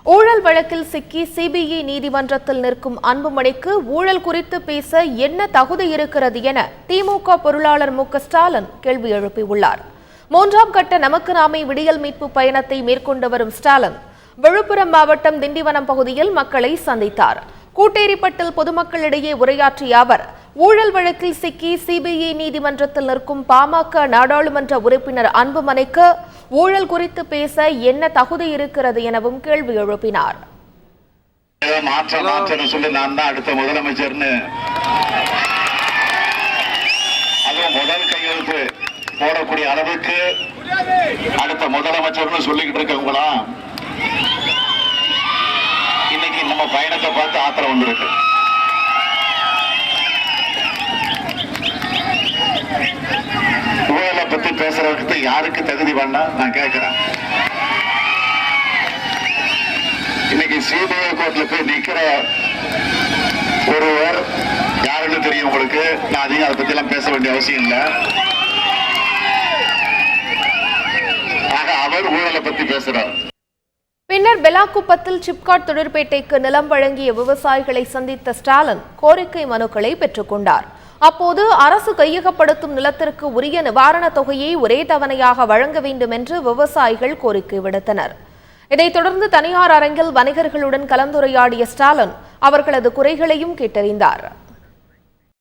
ஊழல் வழக்கில் சிக்கி சிபிஐ நீதிமன்றத்தில் நிற்கும் அன்புமணிக்கு ஊழல் குறித்து பேச என்ன தகுதி இருக்கிறது என திமுக பொருளாளர் மு க ஸ்டாலின் கேள்வி எழுப்பியுள்ளார். 3ஆம் கட்ட நமக்கு நாமே விடியல் மீட்பு பயணத்தை மேற்கொண்டு வரும் ஸ்டாலின் விழுப்புரம் மாவட்டம் திண்டிவனம் பகுதியில் மக்களை சந்தித்தார். கூட்டேரிப்பட்டில் பொதுமக்களிடையே உரையாற்றிய அவர் ஊழல் வழக்கில் சிக்கி சிபிஐ நீதிமன்றத்தில் நிற்கும் பாமக நாடாளுமன்ற உறுப்பினர் அன்புமணிக்கு ஊழல் குறித்து பேச என்ன தகுதி இருக்கிறது எனவும் கேள்வி எழுப்பினார். அடுத்த முதலமைச்சர்னு முதல் கையெழுத்து போடக்கூடிய அளவுக்கு அடுத்த முதலமைச்சர்னு சொல்லிக்கிட்டு இருக்கவங்களா இன்னைக்கு நம்ம பயணத்தை பார்த்து ஆத்திரம் வந்திருக்கு. ஊழலை பத்தி பேசுறதுக்கு யாருக்கு தகுதி வேண்டாம் நான் கேட்கிறேன். இன்னைக்கு சிபிஐ கோர்ட்ல போய் நிக்கிற ஒருவர் யாருன்னு தெரியும் உங்களுக்கு. நான் அதிகம் அதை பத்தி எல்லாம் பேச வேண்டிய அவசியம் இல்லை. ஆக அவர் ஊழலை பத்தி பேசுறார். பின்னர் பெலாக்குப்பத்தில் சிப்காட் தொழிற்பேட்டைக்கு நிலம் வழங்கிய விவசாயிகளை சந்தித்த ஸ்டாலின் கோரிக்கை மனுக்களை பெற்றுக் கொண்டார். அப்போது அரசு கையகப்படுத்தும் நிலத்திற்கு உரிய நிவாரணத் தொகையை ஒரே தவணையாக வழங்க வேண்டும் என்று விவசாயிகள் கோரிக்கை விடுத்தனர். இதைத் தொடர்ந்து தனியார் அரங்கில் வணிகர்களுடன் கலந்துரையாடிய ஸ்டாலின் அவர்களது குறைகளையும் கேட்டறிந்தார்.